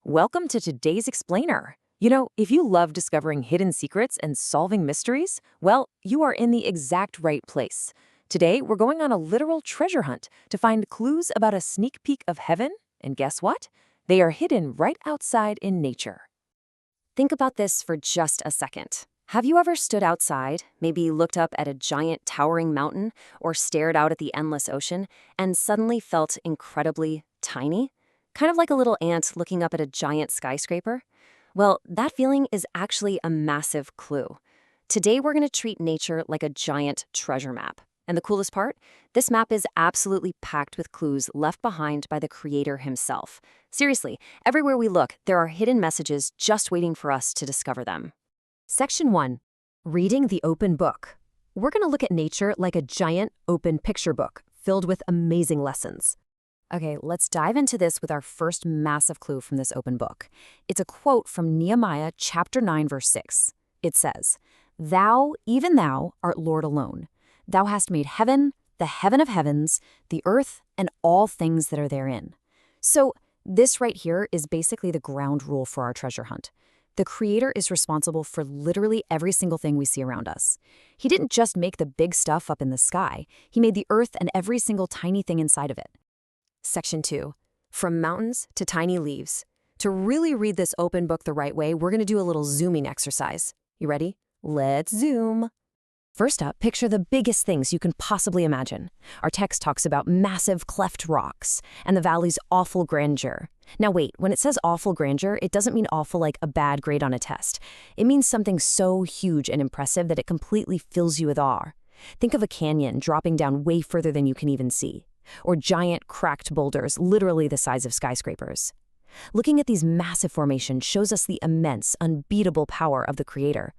Welcome to today's Explainer. If you love discovering hidden secrets and solving mysteries, well, you are in the exact right place. Today, we're going on a literal treasure hunt to find clues about a sneak peek of heaven, and guess what? They are hidden right outside in nature. Think about this for just a second. Have you ever stood outside, maybe looked up at a giant towering mountain, or stared out at the endless ocean, and suddenly felt incredibly tiny? Kind of like a little ant looking up at a giant skyscraper? Well, that feeling is actually a massive clue. Today we're going to treat nature like a giant treasure map. And the coolest part? This map is absolutely packed with clues left behind by the creator himself. Seriously, everywhere we look, there are hidden messages just waiting for us to discover them. Section 1. Reading the open book. We're going to look at nature like a giant open picture book filled with amazing lessons. Okay, let's dive into this with our first massive clue from this open book. It's a quote from Nehemiah chapter 9, verse 6. It says, "Thou, even thou, art Lord alone. Thou hast made heaven, the heaven of heavens, the earth, and all things that are therein." So this right here is basically the ground rule for our treasure hunt. The creator is responsible for literally every single thing we see around us. He didn't just make the big stuff up in the sky. He made the earth and every single tiny thing inside of it. Section 2. From mountains to tiny leaves. To really read this open book the right way, we're going to do a little zooming exercise. You ready? Let's zoom. First up, picture the biggest things you can possibly imagine. Our text talks about massive cleft rocks and the valley's awful grandeur. Now wait, when it says awful grandeur, it doesn't mean awful like a bad grade on a test. It means something so huge and impressive that it completely fills you with awe. Think of a canyon dropping down way further than you can even see, or giant cracked boulders literally the size of skyscrapers. Looking at these massive formations shows us the immense, unbeatable power of the creator.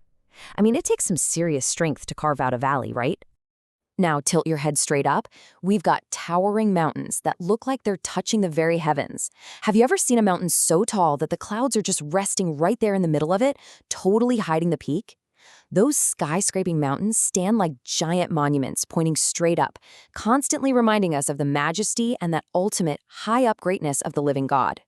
I mean, it takes some serious strength to carve out a valley, right? Now tilt your head straight up. We've got towering mountains that look like they're touching the very heavens. Have you ever seen a mountain so tall that the clouds are just resting right there in the middle of it, totally hiding the peak? Those skyscraping mountains stand like giant monuments pointing straight up, constantly reminding us of the majesty and that ultimate high-up greatness of the living God.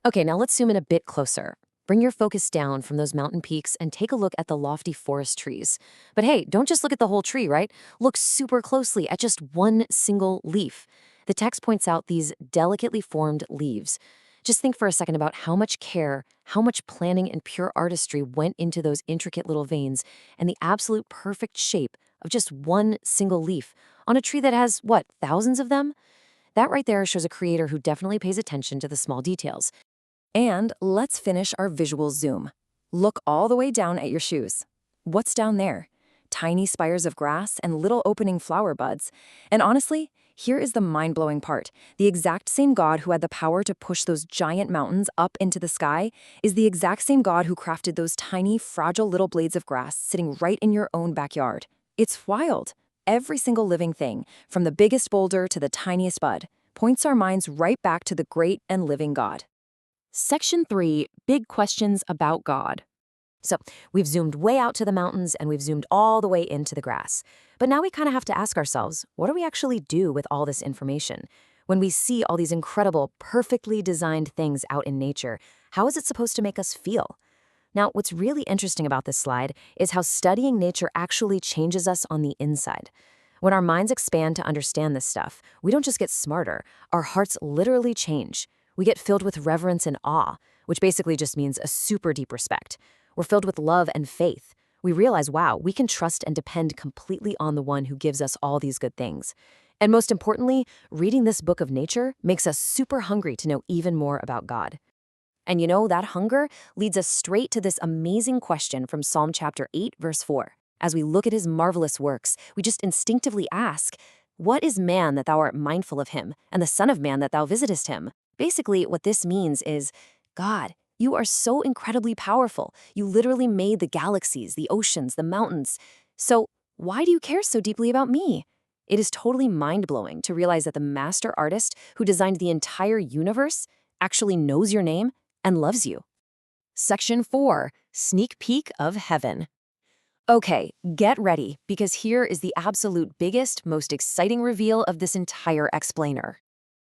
Okay, now let's zoom in a bit closer. Bring your focus down from those mountain peaks and take a look at the lofty forest trees. But hey, don't just look at the whole tree, right? Look super closely at just one single leaf. The text points out these delicately formed leaves. Just think for a second about how much care, how much planning and pure artistry went into those intricate little veins and the absolute perfect shape of just one single leaf on a tree that has, what, thousands of them? That right there shows a creator who definitely pays attention to the small details. And let's finish our visual zoom. Look all the way down at your shoes. What's down there? Tiny spires of grass and little opening flower buds. And honestly, here is the mind-blowing part. The exact same God who had the power to push those giant mountains up into the sky is the exact same God who crafted those tiny, fragile little blades of grass sitting right in your own backyard. It's wild. Every single living thing, from the biggest boulder to the tiniest bud, points our minds right back to the great and living God. Section 3, Big Questions About God. So we've zoomed way out to the mountains and we've zoomed all the way into the grass. But now we kind of have to ask ourselves, what do we actually do with all this information? When we see all these incredible, perfectly designed things out in nature, how is it supposed to make us feel? Now, what's really interesting about this slide is how studying nature actually changes us on the inside. When our minds expand to understand this stuff, we don't just get smarter, our hearts literally change. We get filled with reverence and awe, which basically just means a super deep respect. We're filled with love and faith. We realize, wow, we can trust and depend completely on the one who gives us all these good things. And most importantly, reading this book of nature makes us super hungry to know even more about God. And that hunger leads us straight to this amazing question from Psalm chapter 8, verse 4. As we look at his marvelous works, we just instinctively ask, "What is man that thou art mindful of him, and the son of man that thou visitest him?" Basically, what this means is, God, you are so incredibly powerful. You literally made the galaxies, the oceans, the mountains. So why do you care so deeply about me? It is totally mind-blowing to realize that the master artist who designed the entire universe actually knows your name and loves you. Section 4, Sneak Peek of Heaven. Okay, get ready, because here is the absolute biggest, most exciting reveal of this entire explainer.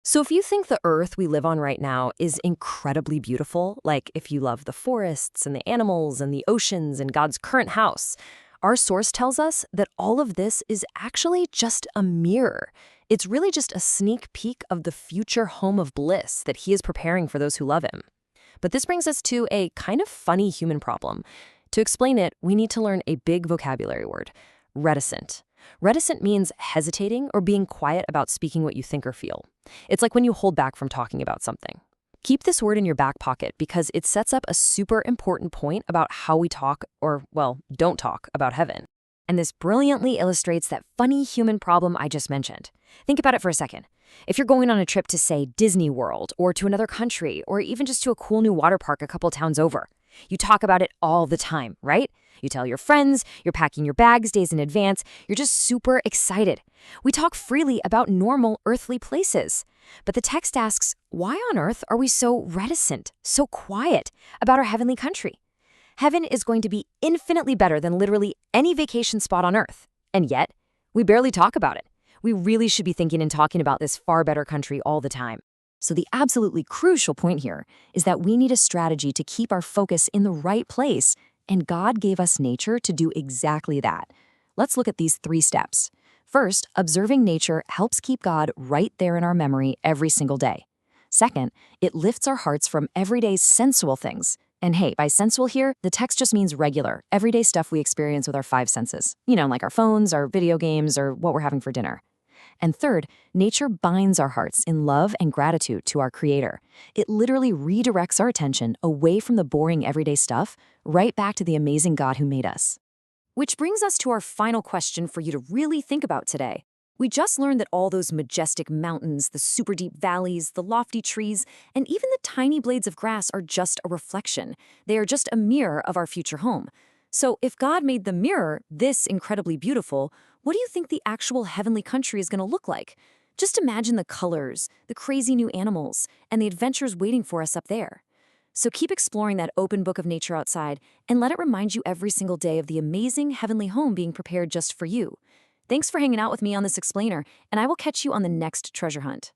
So if you think the Earth we live on right now is incredibly beautiful, like if you love the forests and the animals and the oceans and God's current house, our source tells us that all of this is actually just a mirror. It's really just a sneak peek of the future home of bliss that He is preparing for those who love Him. But this brings us to a kind of funny human problem. To explain it, we need to learn a big vocabulary word: reticent. Reticent means hesitating or being quiet about speaking what you think or feel. It's like when you hold back from talking about something. Keep this word in your back pocket because it sets up a super important point about how we talk or, well, don't talk about heaven. And this brilliantly illustrates that funny human problem I just mentioned. Think about it for a second. If you're going on a trip to, say, Disney World or to another country or even just to a cool new water park a couple towns over, you talk about it all the time, right? You tell your friends, you're packing your bags days in advance, you're just super excited. We talk freely about normal earthly places. But the text asks, why on earth are we so reticent, so quiet about our heavenly country? Heaven is going to be infinitely better than literally any vacation spot on earth. And yet, we barely talk about it. We really should be thinking and talking about this far better country all the time. So the absolutely crucial point here is that we need a strategy to keep our focus in the right place, and God gave us nature to do exactly that. Let's look at these 3 steps. First, observing nature helps keep God right there in our memory every single day. Second, it lifts our hearts from everyday sensual things. And hey, by sensual here, the text just means regular, everyday stuff we experience with our 5 senses. Like our phones, our video games, or what we're having for dinner. And third, nature binds our hearts in love and gratitude to our Creator. It literally redirects our attention away from the boring everyday stuff, right back to the amazing God who made us. Which brings us to our final question for you to really think about today. We just learned that all those majestic mountains, the super deep valleys, the lofty trees, and even the tiny blades of grass are just a reflection. They are just a mirror of our future home. So if God made the mirror this incredibly beautiful, what do you think the actual heavenly country is going to look like? Just imagine the colors, the crazy new animals, and the adventures waiting for us up there. So keep exploring that open book of nature outside and let it remind you every single day of the amazing heavenly home being prepared just for you. Thanks for hanging out with me on this explainer, and I will catch you on the next treasure hunt.